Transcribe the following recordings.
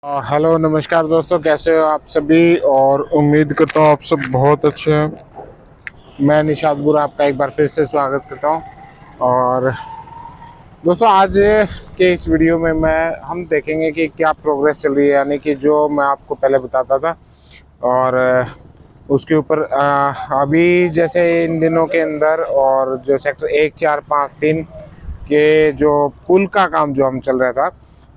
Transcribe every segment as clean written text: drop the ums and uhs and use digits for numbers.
Hello नमस्कार दोस्तों, कैसे हो आप सभी। और उम्मीद करता हूँ आप सब बहुत अच्छे हैं। मैं निशाद बुरा आपका एक बार फिर से स्वागत करता हूँ। और दोस्तों आज के इस वीडियो में हम देखेंगे कि क्या प्रोग्रेस चल रही है, यानी कि जो मैं आपको पहले बताता था। और उसके ऊपर अभी जैसे इन दिनों के अंदर और जो सेक्टर 1, 4, 5, 3 के जो पुल का काम जो हम चल रहा था,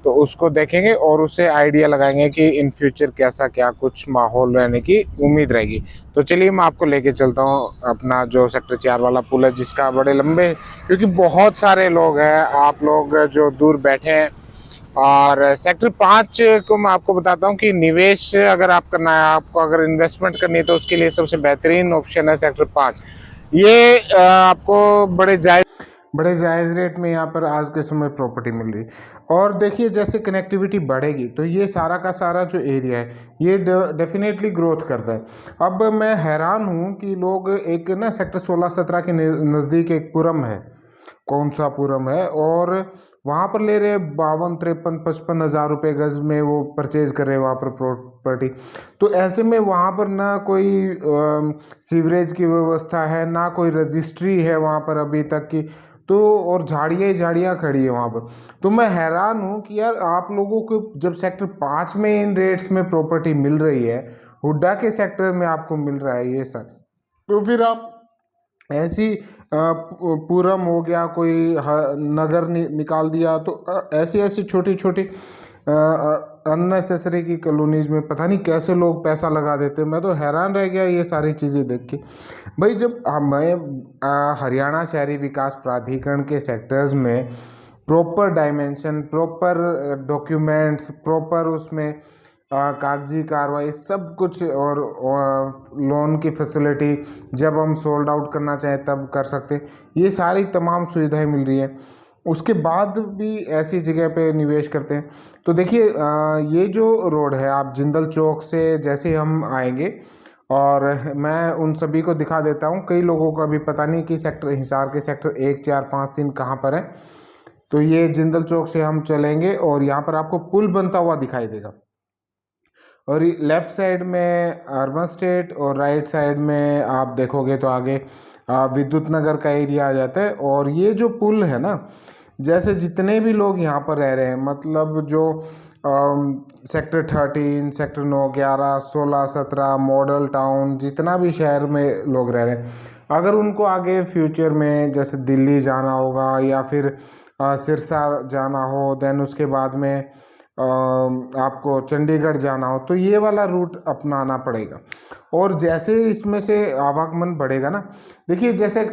तो उसको देखेंगे और उससे आइडिया लगाएंगे कि इन फ्यूचर कैसा क्या कुछ माहौल रहने की उम्मीद रहेगी। तो चलिए मैं आपको लेके चलता हूँ अपना जो सेक्टर 4 वाला पुल है, जिसका बड़े लंबे, क्योंकि बहुत सारे लोग हैं, आप लोग जो दूर बैठे हैं। और सेक्टर 5 को मैं आपको बताता हूँ कि निवेश अगर आप करना है, आपको अगर इन्वेस्टमेंट करनी है, तो उसके लिए सबसे बेहतरीन ऑप्शन है सेक्टर 5। ये आपको बड़े जायज़ रेट में यहाँ पर आज के समय प्रॉपर्टी मिल रही। और देखिए जैसे कनेक्टिविटी बढ़ेगी तो ये सारा का सारा जो एरिया है ये डेफिनेटली ग्रोथ करता है। अब मैं हैरान हूँ कि लोग एक ना सेक्टर 16-17 के नज़दीक एक पुरम है, कौन सा पुरम है, और वहाँ पर ले रहे 52, 53, 55 हज़ार रुपये गज में वो परचेज कर रहे हैं वहाँ पर प्रॉपर्टी। तो ऐसे में वहाँ पर ना कोई सीवरेज की व्यवस्था है, ना कोई रजिस्ट्री है वहाँ पर अभी तक की। तो और झाड़ियाँ ही झाड़ियाँ खड़ी है वहाँ पर। तो मैं हैरान हूँ कि यार आप लोगों को जब सेक्टर 5 में इन रेट्स में प्रॉपर्टी मिल रही है, हुड्डा के सेक्टर में आपको मिल रहा है ये सब, तो फिर आप ऐसी पूरम हो गया, कोई नगर निकाल दिया, तो ऐसी ऐसी छोटी छोटी अननेसेसरी की कॉलोनीज में पता नहीं कैसे लोग पैसा लगा देते। मैं तो हैरान रह गया ये सारी चीज़ें देख के। भाई जब मैं हरियाणा शहरी विकास प्राधिकरण के सेक्टर्स में proper dimension, proper documents, proper उसमें कागजी कार्रवाई सब कुछ, और लोन की फैसिलिटी जब हम सोल्ड आउट करना चाहें तब कर सकते, ये सारी तमाम सुविधाएं मिल रही हैं, उसके बाद भी ऐसी जगह पे निवेश करते हैं। तो देखिए ये जो रोड है, आप जिंदल चौक से जैसे ही हम आएंगे, और मैं उन सभी को दिखा देता हूँ, कई लोगों को अभी पता नहीं कि सेक्टर हिसार के सेक्टर 1, 4, 5, 3 कहाँ पर है। तो ये जिंदल चौक से हम चलेंगे और यहाँ पर आपको पुल बनता हुआ दिखाई देगा, और लेफ्ट साइड में अर्बन स्टेट और राइट साइड में आप देखोगे तो आगे विद्युत नगर का एरिया आ जाता है। और ये जो पुल है ना, जैसे जितने भी लोग यहाँ पर रह रहे हैं, मतलब जो सेक्टर 13, सेक्टर 9, 11, 16, 17 मॉडल टाउन, जितना भी शहर में लोग रह रहे हैं, अगर उनको आगे फ्यूचर में जैसे दिल्ली जाना होगा या फिर सिरसा जाना हो, देन उसके बाद में आपको चंडीगढ़ जाना हो, तो ये वाला रूट अपनाना पड़ेगा। और जैसे इसमें से आवागमन बढ़ेगा ना, देखिए जैसे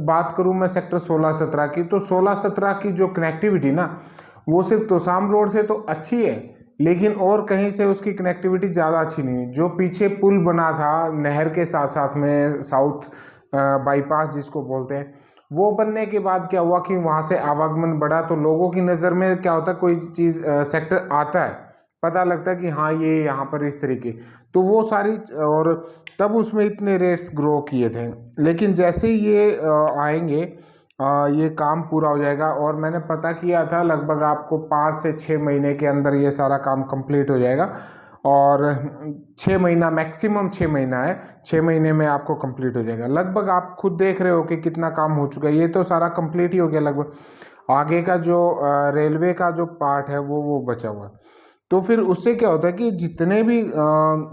बात करूं मैं सेक्टर 16-17 की, तो 16-17 की जो कनेक्टिविटी ना, वो सिर्फ तोसाम रोड से तो अच्छी है, लेकिन और कहीं से उसकी कनेक्टिविटी ज़्यादा अच्छी नहीं है। जो पीछे पुल बना था नहर के साथ साथ में, साउथ बाईपास जिसको बोलते हैं, वो बनने के बाद क्या हुआ कि वहाँ से आवागमन बढ़ा, तो लोगों की नज़र में क्या होता है, कोई चीज़ सेक्टर आता है, पता लगता है कि हाँ ये यहाँ पर इस तरीके, तो वो सारी, और तब उसमें इतने रेट्स ग्रो किए थे। लेकिन जैसे ही ये आएंगे, ये काम पूरा हो जाएगा, और मैंने पता किया था लगभग आपको 5 से 6 महीने के अंदर ये सारा काम कंप्लीट हो जाएगा। और 6 महीना, मैक्सिमम 6 महीना है, 6 महीने में आपको कंप्लीट हो जाएगा। लगभग आप खुद देख रहे हो कि कितना काम हो चुका है, ये तो सारा कंप्लीट ही हो गया लगभग। आगे का जो रेलवे का जो पार्ट है वो बचा हुआ है। तो फिर उससे क्या होता है कि जितने भी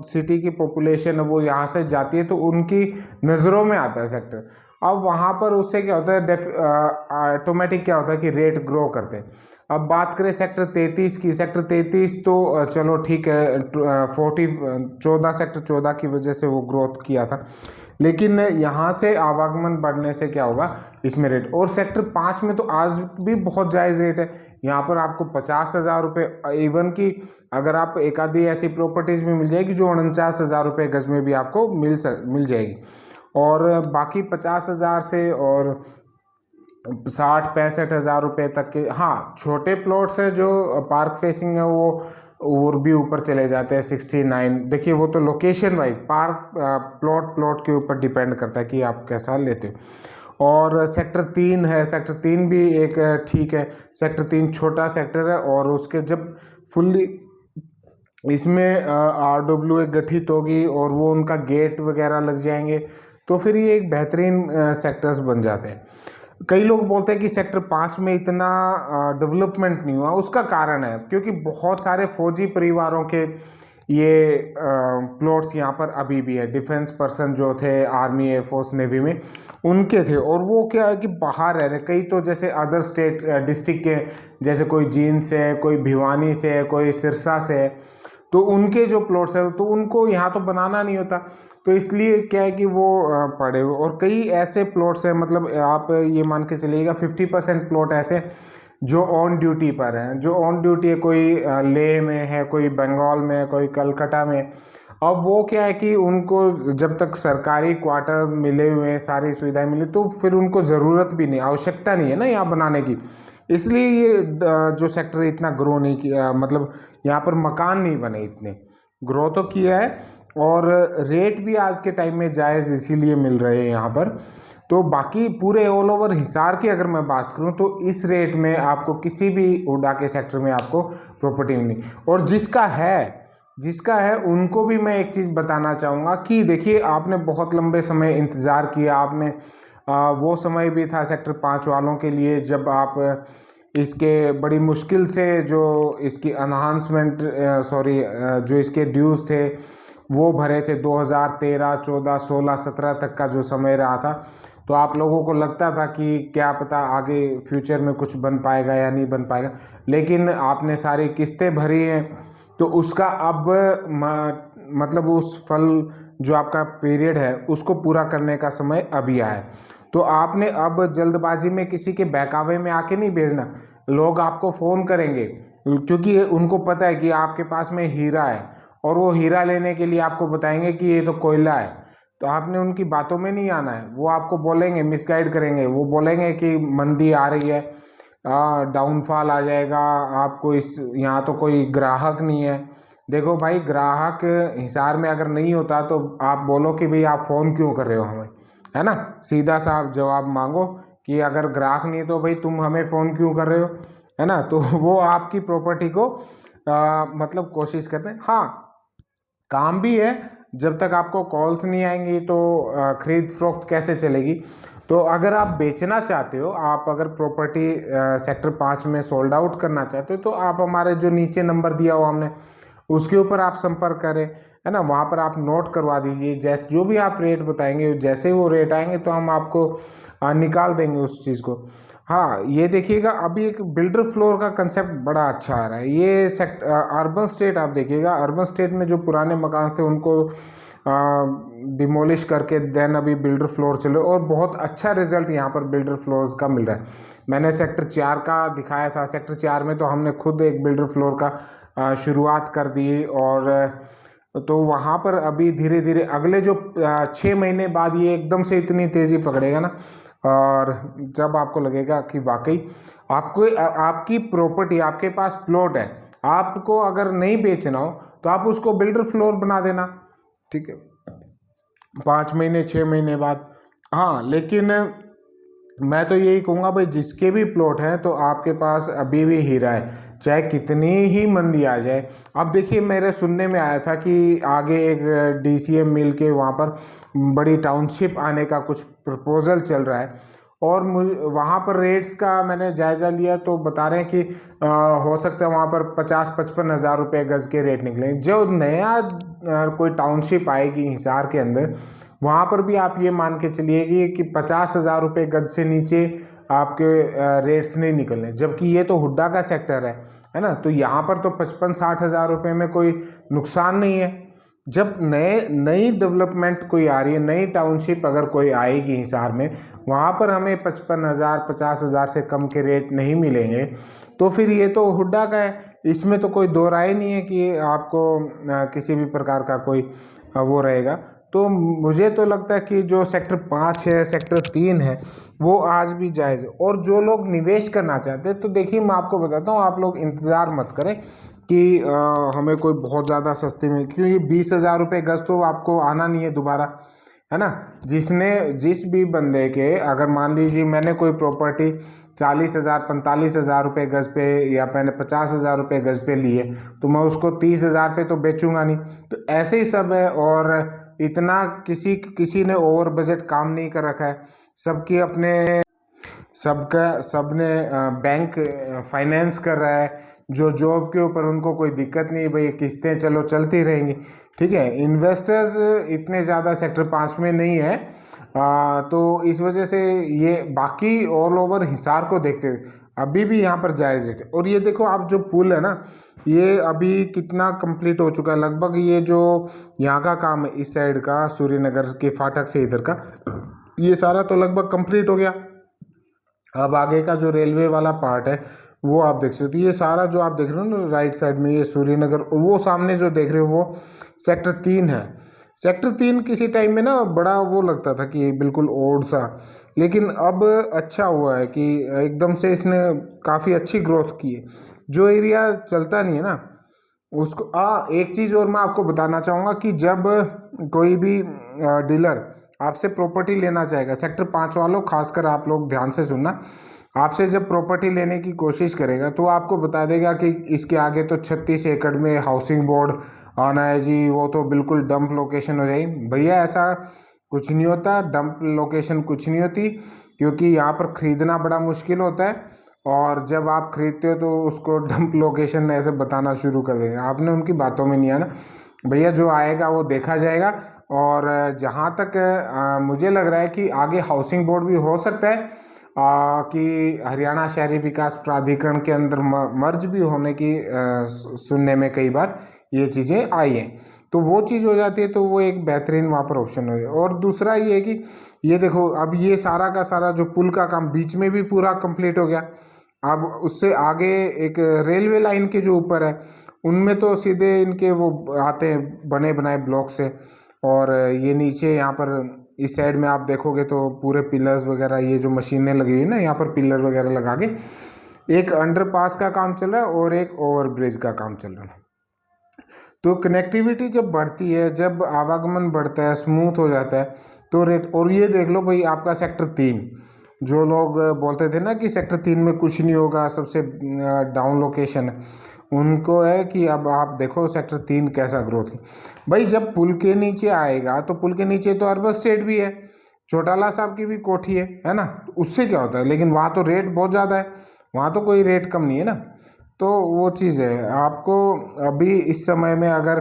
सिटी की पॉपुलेशन है वो यहाँ से जाती है, तो उनकी नज़रों में आता है सेक्टर। अब वहाँ पर उससे क्या होता है, ऑटोमेटिक क्या होता है कि रेट ग्रो करते हैं। अब बात करें सेक्टर 33 की, सेक्टर 33 तो चलो ठीक है, 14 की वजह से वो ग्रोथ किया था, लेकिन यहाँ से आवागमन बढ़ने से क्या होगा, इसमें रेट। और सेक्टर 5 में तो आज भी बहुत जायज़ रेट है, यहाँ पर आपको 50,000 रुपये, इवन की अगर आप एक आधी ऐसी प्रॉपर्टीज़ में मिल जाएगी जो 49,000 रुपये गज में भी आपको मिल जाएगी। और बाकी 50,000 से और 60-65 हज़ार रुपये तक के, हाँ छोटे प्लॉट्स हैं जो पार्क फेसिंग है, वो और भी ऊपर चले जाते हैं 69। देखिए वो तो लोकेशन वाइज पार्क प्लॉट के ऊपर डिपेंड करता है कि आप कैसा लेते हो। और सेक्टर 3 है, सेक्टर 3 भी एक ठीक है, सेक्टर 3 छोटा सेक्टर है, और उसके जब फुल्ली इसमें RWA गठित होगी और वो उनका गेट वगैरह लग जाएंगे, तो फिर ये एक बेहतरीन सेक्टर्स बन जाते हैं। कई लोग बोलते हैं कि सेक्टर 5 में इतना डेवलपमेंट नहीं हुआ। उसका कारण है क्योंकि बहुत सारे फौजी परिवारों के ये प्लॉट्स यहाँ पर अभी भी है। डिफेंस पर्सन जो थे आर्मी, एयरफोर्स, नेवी में, उनके थे। और वो क्या है कि बाहर रह रहे, कई तो जैसे अदर स्टेट डिस्ट्रिक्ट के, जैसे कोई जींद से है, कोई भिवानी से है, कोई सिरसा से है, तो उनके जो प्लॉट्स है तो उनको यहाँ तो बनाना नहीं होता, तो इसलिए क्या है कि वो पड़े हुए। और कई ऐसे प्लॉट्स हैं, मतलब आप ये मान के चलिएगा 50% प्लॉट ऐसे जो ऑन ड्यूटी पर हैं, जो ऑन ड्यूटी है, कोई लेह में है, कोई बंगाल में है, कोई कलकत्ता में। अब वो क्या है कि उनको जब तक सरकारी क्वार्टर मिले हुए हैं, सारी सुविधाएं मिली, तो फिर उनको ज़रूरत भी नहीं, आवश्यकता नहीं है ना यहाँ बनाने की। इसलिए ये जो सेक्टर इतना ग्रो नहीं किया, मतलब यहाँ पर मकान नहीं बने इतने। ग्रो तो किया है और रेट भी आज के टाइम में जायज़ इसीलिए मिल रहे हैं यहाँ पर। तो बाकी पूरे ऑल ओवर हिसार की अगर मैं बात करूँ तो इस रेट में आपको किसी भी हुडा के सेक्टर में आपको प्रॉपर्टी मिली। और जिसका है उनको भी मैं एक चीज़ बताना चाहूँगा कि देखिए, आपने बहुत लंबे समय इंतज़ार किया। आपने वो समय भी था सेक्टर 5 वालों के लिए जब आप इसके बड़ी मुश्किल से जो इसकी अनहांसमेंट जो इसके ड्यूज़ थे वो भरे थे। 2013, 14, 16, 17 तक का जो समय रहा था, तो आप लोगों को लगता था कि क्या पता आगे फ्यूचर में कुछ बन पाएगा या नहीं बन पाएगा, लेकिन आपने सारी किस्तें भरी हैं, तो उसका अब मतलब उस फल जो आपका पीरियड है उसको पूरा करने का समय अभी आया है। तो आपने अब जल्दबाजी में किसी के बहकावे में आके नहीं भेजना। लोग आपको फ़ोन करेंगे क्योंकि उनको पता है कि आपके पास में हीरा है, और वो हीरा लेने के लिए आपको बताएंगे कि ये तो कोयला है। तो आपने उनकी बातों में नहीं आना है। वो आपको बोलेंगे, मिसगाइड करेंगे, वो बोलेंगे कि मंदी आ रही है, डाउनफॉल आ जाएगा, आपको इस यहाँ तो कोई ग्राहक नहीं है। देखो भाई, ग्राहक हिसार में अगर नहीं होता तो आप बोलो कि भाई आप फ़ोन क्यों कर रहे हो हमें, है ना। सीधा सा आप जवाब मांगो कि अगर ग्राहक नहीं है तो भाई तुम हमें फ़ोन क्यों कर रहे हो, है ना। तो वो आपकी प्रॉपर्टी को मतलब कोशिश करते हैं। हाँ, काम भी है। जब तक आपको कॉल्स नहीं आएंगी तो खरीद फरोख्त कैसे चलेगी। तो अगर आप बेचना चाहते हो, आप अगर प्रॉपर्टी सेक्टर 5 में सोल्ड आउट करना चाहते हो, तो आप हमारे जो नीचे नंबर दिया हुआ हमने उसके ऊपर आप संपर्क करें, है ना। वहाँ पर आप नोट करवा दीजिए, जैसे जो भी आप रेट बताएंगे, जैसे वो रेट आएंगे तो हम आपको निकाल देंगे उस चीज़ को। हाँ, ये देखिएगा, अभी एक बिल्डर फ्लोर का कंसेप्ट बड़ा अच्छा आ रहा है। ये अर्बन स्टेट आप देखिएगा, अर्बन स्टेट में जो पुराने मकान थे उनको डिमोलिश करके देन अभी बिल्डर फ्लोर चले, और बहुत अच्छा रिजल्ट यहाँ पर बिल्डर फ्लोर्स का मिल रहा है। मैंने सेक्टर 4 का दिखाया था। सेक्टर 4 में तो हमने खुद एक बिल्डर फ्लोर का शुरुआत कर दी, और तो वहाँ पर अभी धीरे धीरे अगले जो 6 महीने बाद ये एकदम से इतनी तेज़ी पकड़ेगा ना, और जब आपको लगेगा कि वाकई आपको आपकी प्रॉपर्टी, आपके पास प्लॉट है, आपको अगर नहीं बेचना हो तो आप उसको बिल्डर फ्लोर बना देना, ठीक है, 5 महीने 6 महीने बाद। हाँ, लेकिन मैं तो यही कहूँगा भाई, जिसके भी प्लॉट हैं तो आपके पास अभी भी हीरा है, चाहे कितनी ही मंदी आ जाए। अब देखिए, मेरे सुनने में आया था कि आगे एक DCM मिल के वहाँ पर बड़ी टाउनशिप आने का कुछ प्रपोजल चल रहा है, और वहाँ पर रेट्स का मैंने जायज़ा लिया तो बता रहे हैं कि हो सकता है वहाँ पर 50-55 हज़ार रुपये गज़ के रेट निकले। जो नया कोई टाउनशिप आएगी हिसार के अंदर, वहाँ पर भी आप ये मान के चलिए कि 50,000 रुपये गज से नीचे आपके रेट्स नहीं निकलने, जबकि ये तो हुड्डा का सेक्टर है ना। तो यहाँ पर तो 55-60 हज़ार रुपये में कोई नुकसान नहीं है। जब नई डेवलपमेंट कोई आ रही है, नई टाउनशिप अगर कोई आएगी हिसार में, वहाँ पर हमें 55,000 50,000 से कम के रेट नहीं मिलेंगे, तो फिर ये तो हुड्डा का है। इसमें तो कोई दो राय नहीं है कि आपको किसी भी प्रकार का कोई वो रहेगा। तो मुझे तो लगता है कि जो सेक्टर 5 है, सेक्टर 3 है, वो आज भी जायज़ है। और जो लोग निवेश करना चाहते हैं, तो देखिए मैं आपको बताता हूँ, आप लोग इंतज़ार मत करें कि हमें कोई बहुत ज़्यादा सस्ते में, क्योंकि 20,000 रुपये गज तो आपको आना नहीं है दोबारा, है ना। जिस भी बंदे के, अगर मान लीजिए मैंने कोई प्रॉपर्टी 40,000 45,000 रुपये गज पे या मैंने 50,000 रुपये गज पे लिए तो मैं उसको 30,000 पे तो बेचूंगा नहीं। तो ऐसे ही सब है। और इतना किसी ने ओवर बजट काम नहीं कर रखा है। सबकी अपने सबने बैंक फाइनेंस कर रहा है। जो जॉब के ऊपर उनको कोई दिक्कत नहीं है, भाई किस्तें चलो चलती रहेंगी। ठीक है, इन्वेस्टर्स इतने ज़्यादा सेक्टर 5 में नहीं है। तो इस वजह से ये बाकी ऑल ओवर हिसार को देखते हुए अभी भी यहाँ पर जायज़ रेट है। और ये देखो आप, जो पुल है ना, ये अभी कितना कंप्लीट हो चुका है लगभग। ये जो यहाँ का काम है इस साइड का, सूर्यनगर के फाटक से इधर का, ये सारा तो लगभग कंप्लीट हो गया। अब आगे का जो रेलवे वाला पार्ट है वो आप देख सकते हो। ये सारा जो आप देख रहे हो ना राइट साइड में, ये सूर्यनगर, वो सामने जो देख रहे हो वो सेक्टर 3 है। सेक्टर 3 किसी टाइम में ना बड़ा वो लगता था कि बिल्कुल ओल्ड सा, लेकिन अब अच्छा हुआ है कि एकदम से इसने काफ़ी अच्छी ग्रोथ की है। जो एरिया चलता नहीं है ना उसको एक चीज़ और मैं आपको बताना चाहूँगा कि जब कोई भी डीलर आपसे प्रॉपर्टी लेना चाहेगा, सेक्टर 5 वालों खासकर आप लोग ध्यान से सुनना, आपसे जब प्रॉपर्टी लेने की कोशिश करेगा तो आपको बता देगा कि इसके आगे तो 36 एकड़ में हाउसिंग बोर्ड आना है जी, वो तो बिल्कुल डंप लोकेशन हो जाएगी। भैया ऐसा कुछ नहीं होता, डंप लोकेशन कुछ नहीं होती, क्योंकि यहाँ पर ख़रीदना बड़ा मुश्किल होता है। और जब आप खरीदते हो तो उसको डंप लोकेशन ऐसे बताना शुरू कर देंगे, आपने उनकी बातों में नहीं आना। भैया जो आएगा वो देखा जाएगा। और जहाँ तक मुझे लग रहा है कि आगे हाउसिंग बोर्ड भी हो सकता है कि हरियाणा शहरी विकास प्राधिकरण के अंदर मर्ज भी होने की सुनने में कई बार ये चीज़ें आई हैं। तो वो चीज़ हो जाती है तो वो एक बेहतरीन वहाँ पर ऑप्शन हो जाए। और दूसरा ये है कि ये देखो अब ये सारा का सारा जो पुल का काम बीच में भी पूरा कंप्लीट हो गया। अब उससे आगे एक रेलवे लाइन के जो ऊपर है उनमें तो सीधे इनके वो आते हैं बने बनाए ब्लॉक से। और ये नीचे यहाँ पर इस साइड में आप देखोगे तो पूरे पिलर्स वगैरह, ये जो मशीनें लगी हुई ना यहाँ पर पिलर वगैरह लगा के एक अंडरपास का काम चल रहा है और एक ओवर ब्रिज का काम चल रहा है। तो कनेक्टिविटी जब बढ़ती है, जब आवागमन बढ़ता है, स्मूथ हो जाता है तो रेट। और ये देख लो भाई आपका सेक्टर 3, जो लोग बोलते थे ना कि सेक्टर 3 में कुछ नहीं होगा, सबसे डाउन लोकेशन है, उनको है कि अब आप देखो सेक्टर 3 कैसा ग्रोथ है। भाई जब पुल के नीचे आएगा तो पुल के नीचे तो अर्बन स्टेट भी है, चौटाला साहब की भी कोठी है ना, तो उससे क्या होता है, लेकिन वहाँ तो रेट बहुत ज़्यादा है, वहाँ तो कोई रेट कम नहीं है ना। तो वो चीज़ है। आपको अभी इस समय में अगर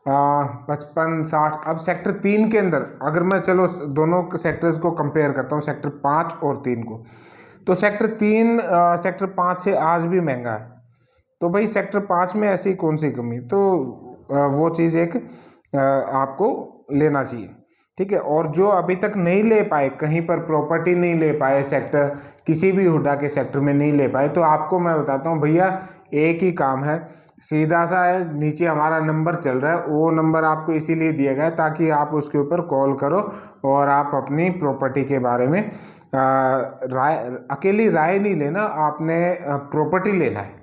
55-60, अब सेक्टर 3 के अंदर अगर मैं चलो दोनों सेक्टर्स को कंपेयर करता हूँ, सेक्टर 5 और 3 को, तो सेक्टर 3 सेक्टर 5 से आज भी महंगा है। तो भाई सेक्टर 5 में ऐसी कौन सी कमी, तो वो चीज़ एक आपको लेना चाहिए। ठीक है। और जो अभी तक नहीं ले पाए, कहीं पर प्रॉपर्टी नहीं ले पाए, सेक्टर किसी भी हुड्डा के सेक्टर में नहीं ले पाए, तो आपको मैं बताता हूँ भैया, एक ही काम है, सीधा सा है, नीचे हमारा नंबर चल रहा है, वो नंबर आपको इसीलिए दिया गया है ताकि आप उसके ऊपर कॉल करो और आप अपनी प्रॉपर्टी के बारे में अकेली राय नहीं लेना, आपने प्रॉपर्टी लेना है।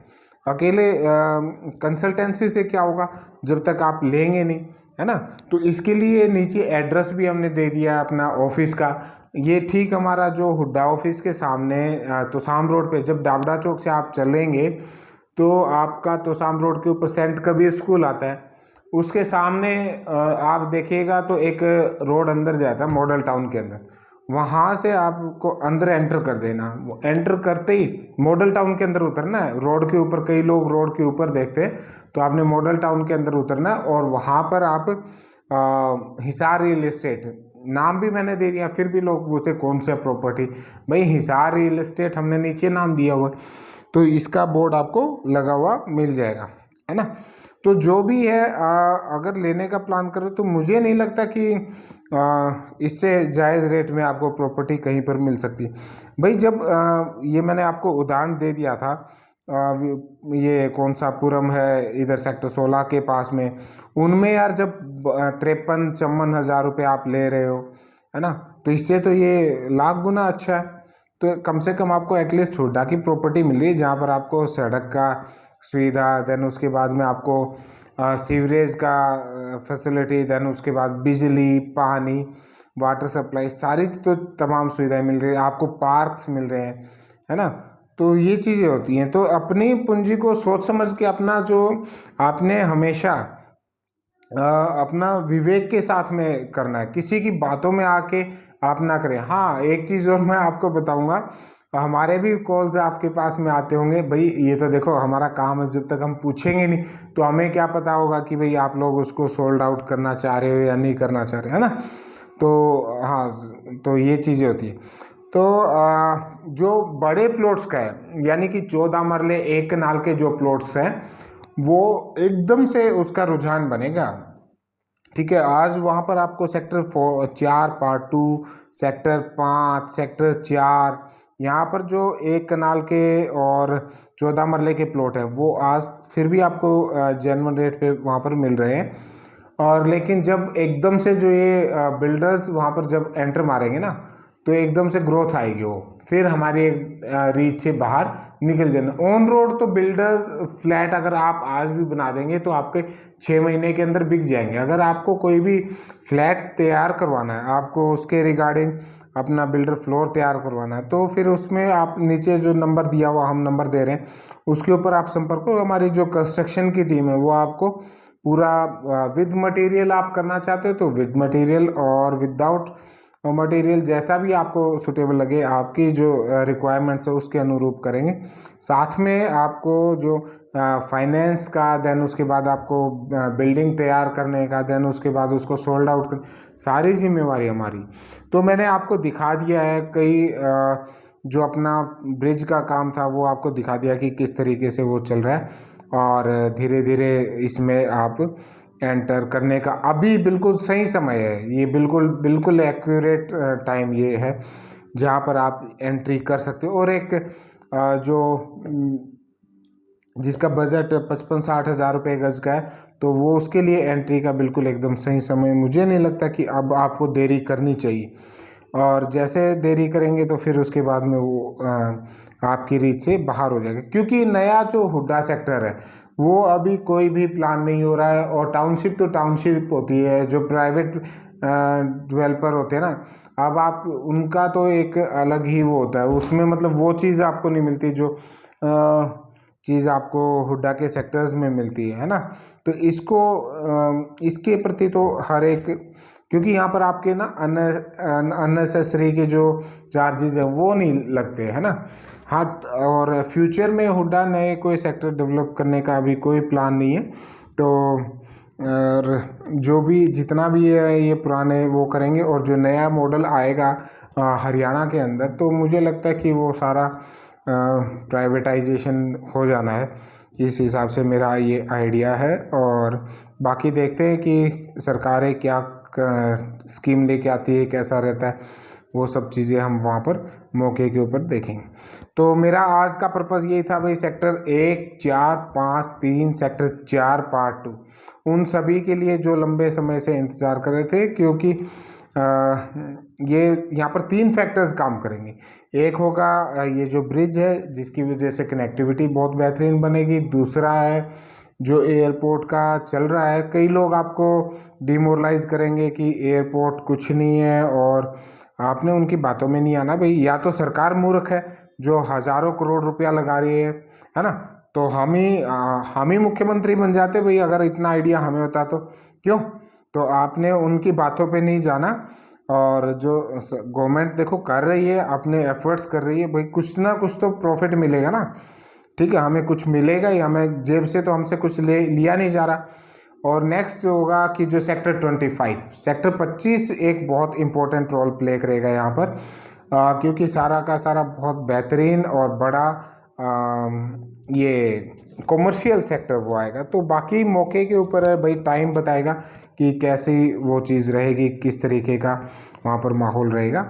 अकेले कंसल्टेंसी से क्या होगा जब तक आप लेंगे नहीं, है ना। तो इसके लिए नीचे एड्रेस भी हमने दे दिया अपना ऑफिस का। ये ठीक हमारा जो हुड्डा ऑफिस के सामने तोसाम रोड पे, जब डाबडा चौक से आप चलेंगे तो आपका तोसाम रोड के ऊपर सेंट कबीर स्कूल आता है, उसके सामने आप देखिएगा तो एक रोड अंदर जाता है मॉडल टाउन के अंदर, वहाँ से आपको अंदर एंटर कर देना। एंटर करते ही मॉडल टाउन के अंदर उतरना है। रोड के ऊपर, कई लोग रोड के ऊपर देखते हैं, तो आपने मॉडल टाउन के अंदर उतरना है और वहाँ पर आप हिसार रियल एस्टेट, नाम भी मैंने दे दिया, फिर भी लोग पूछते कौन सा प्रॉपर्टी, भाई हिसार रियल एस्टेट हमने नीचे नाम दिया हुआ है, तो इसका बोर्ड आपको लगा हुआ मिल जाएगा, है ना। तो जो भी है अगर लेने का प्लान करो तो मुझे नहीं लगता कि इससे जायज़ रेट में आपको प्रॉपर्टी कहीं पर मिल सकती। भाई जब ये मैंने आपको उदाहरण दे दिया था, ये कौन सा पुरम है इधर सेक्टर 16 के पास में, उनमें यार जब 53-54 हज़ार रुपये आप ले रहे हो, है ना, तो इससे तो ये लाख गुना अच्छा है। तो कम से कम आपको एटलीस्ट हुड्डा की प्रॉपर्टी मिल रही है जहाँ पर आपको सड़क का सुविधा, देन उसके बाद में आपको सीवरेज का फैसिलिटी, देन उसके बाद बिजली, पानी, वाटर सप्लाई, सारी तो तमाम सुविधाएं मिल रही है आपको, पार्क्स मिल रहे हैं, है ना। तो ये चीज़ें होती हैं। तो अपनी पूंजी को सोच समझ के अपना जो आपने हमेशा अपना विवेक के साथ में करना है, किसी की बातों में आके आप ना करें। हाँ, एक चीज़ और मैं आपको बताऊंगा, हमारे भी कॉल्स आपके पास में आते होंगे, भाई ये तो देखो हमारा काम है, जब तक हम पूछेंगे नहीं तो हमें क्या पता होगा कि भाई आप लोग उसको सोल्ड आउट करना चाह रहे हो या नहीं करना चाह रहे, है ना। तो हाँ, तो ये चीज़ें होती है। तो जो बड़े प्लॉट्स का है, यानी कि 14 मरले 1 कनाल के जो प्लॉट्स हैं, वो एकदम से उसका रुझान बनेगा। ठीक है, आज वहाँ पर आपको सेक्टर 4 पार्ट 2, सेक्टर 5, सेक्टर 4, यहाँ पर जो 1 कनाल के और 14 मरले के प्लॉट हैं वो आज फिर भी आपको जेन्युइन रेट पे वहाँ पर मिल रहे हैं। और लेकिन जब एकदम से जो ये बिल्डर्स वहाँ पर जब एंटर मारेंगे ना, तो एकदम से ग्रोथ आएगी, वो फिर हमारे रीच से बाहर निकल जाना। ऑन रोड तो बिल्डर फ्लैट अगर आप आज भी बना देंगे तो आपके 6 महीने के अंदर बिक जाएंगे। अगर आपको कोई भी फ्लैट तैयार करवाना है, आपको उसके रिगार्डिंग अपना बिल्डर फ्लोर तैयार करवाना है, तो फिर उसमें आप नीचे जो नंबर दिया हुआ हम नंबर दे रहे हैं उसके ऊपर आप संपर्क करो। हमारी जो कंस्ट्रक्शन की टीम है वो आपको पूरा विद मटेरियल आप करना चाहते हो तो विद मटेरियल और विदाउट मटेरियल, जैसा भी आपको सुटेबल लगे आपकी जो रिक्वायरमेंट्स है उसके अनुरूप करेंगे। साथ में आपको जो फाइनेंस का, देन उसके बाद आपको बिल्डिंग तैयार करने का, देन उसके बाद उसको सोल्ड आउट कर, सारी जिम्मेवारी हमारी। तो मैंने आपको दिखा दिया है कई जो अपना ब्रिज का काम था वो आपको दिखा दिया कि किस तरीके से वो चल रहा है, और धीरे धीरे इसमें आप एंटर करने का अभी बिल्कुल सही समय है। ये बिल्कुल बिल्कुल एक्यूरेट टाइम ये है जहाँ पर आप एंट्री कर सकते हो। और एक जो जिसका बजट 55-60 हज़ार रुपये गज का है, तो वो उसके लिए एंट्री का बिल्कुल एकदम सही समय। मुझे नहीं लगता कि अब आपको देरी करनी चाहिए, और जैसे देरी करेंगे तो फिर उसके बाद में वो आपकी रीच से बाहर हो जाएगा। क्योंकि नया जो हुड्डा सेक्टर है वो अभी कोई भी प्लान नहीं हो रहा है, और टाउनशिप तो टाउनशिप होती है, जो प्राइवेट डेवलपर होते हैं ना, अब आप उनका तो एक अलग ही वो होता है, उसमें मतलब वो चीज़ आपको नहीं मिलती जो चीज़ आपको हुड्डा के सेक्टर्स में मिलती है ना। तो इसको इसके प्रति तो हर एक, क्योंकि यहाँ पर आपके ना अननेसेसरी के जो चार्जेज हैं वो नहीं लगते, है ना। हाँ, और फ्यूचर में हुड्डा नए कोई सेक्टर डेवलप करने का अभी कोई प्लान नहीं है। तो और जो भी जितना भी है ये पुराने वो करेंगे, और जो नया मॉडल आएगा हरियाणा के अंदर, तो मुझे लगता है कि वो सारा प्राइवेटाइजेशन हो जाना है। इस हिसाब से मेरा ये आइडिया है, और बाकी देखते हैं कि सरकारें क्या स्कीम लेके आती है, कैसा रहता है, वो सब चीज़ें हम वहाँ पर मौके के ऊपर देखेंगे। तो मेरा आज का पर्पज़ यही था भाई, सेक्टर 1, 4, 5, 3, सेक्टर 4 पार्ट 2 उन सभी के लिए जो लंबे समय से इंतज़ार कर रहे थे, क्योंकि ये यहाँ पर 3 फैक्टर्स काम करेंगे। एक होगा ये जो ब्रिज है जिसकी वजह से कनेक्टिविटी बहुत बेहतरीन बनेगी। दूसरा है जो एयरपोर्ट का चल रहा है, कई लोग आपको डिमोरलाइज करेंगे कि एयरपोर्ट कुछ नहीं है, और आपने उनकी बातों में नहीं आना। भाई या तो सरकार मूर्ख है जो हज़ारों करोड़ रुपया लगा रही है ना, तो हम ही मुख्यमंत्री बन जाते भाई, अगर इतना आइडिया हमें होता तो। क्यों? तो आपने उनकी बातों पे नहीं जाना, और जो गवर्नमेंट देखो कर रही है, अपने एफर्ट्स कर रही है भाई, कुछ ना कुछ तो प्रॉफिट मिलेगा ना। ठीक है, हमें कुछ मिलेगा ही, हमें जेब से तो हमसे कुछ लिया नहीं जा रहा। और नेक्स्ट जो होगा कि जो सेक्टर 25, सेक्टर 25 एक बहुत इंपॉर्टेंट रोल प्ले करेगा यहाँ पर, क्योंकि सारा का सारा बहुत बेहतरीन और बड़ा ये कॉमर्शियल सेक्टर वो आएगा। तो बाकी मौके के ऊपर है भाई, टाइम बताएगा कि कैसी वो चीज़ रहेगी, किस तरीके का वहाँ पर माहौल रहेगा।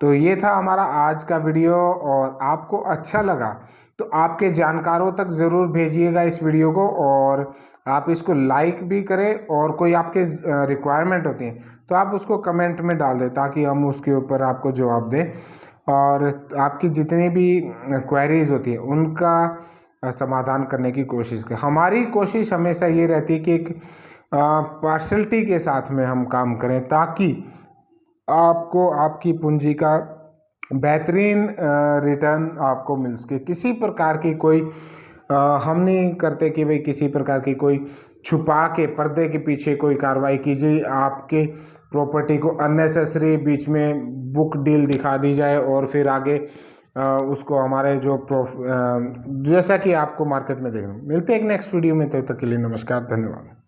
तो ये था हमारा आज का वीडियो, और आपको अच्छा लगा तो आपके जानकारों तक ज़रूर भेजिएगा इस वीडियो को, और आप इसको लाइक भी करें, और कोई आपके रिक्वायरमेंट होती हैं तो आप उसको कमेंट में डाल दें ताकि हम उसके ऊपर आपको जवाब दें, और आपकी जितनी भी क्वेरीज होती हैं उनका समाधान करने की कोशिश करें। हमारी कोशिश हमेशा ये रहती है कि एक पार्शलिटी के साथ में हम काम करें, ताकि आपको आपकी पूंजी का बेहतरीन रिटर्न आपको मिल सके। किसी प्रकार की कोई हम नहीं करते कि भाई किसी प्रकार की कोई छुपा के पर्दे के पीछे कोई कार्रवाई कीजिए, आपके प्रॉपर्टी को अननेसेसरी बीच में बुक डील दिखा दी जाए और फिर आगे उसको हमारे जो जैसा कि आपको मार्केट में देखना। मिलते हैं एक नेक्स्ट वीडियो में, तब तक के लिए नमस्कार, धन्यवाद।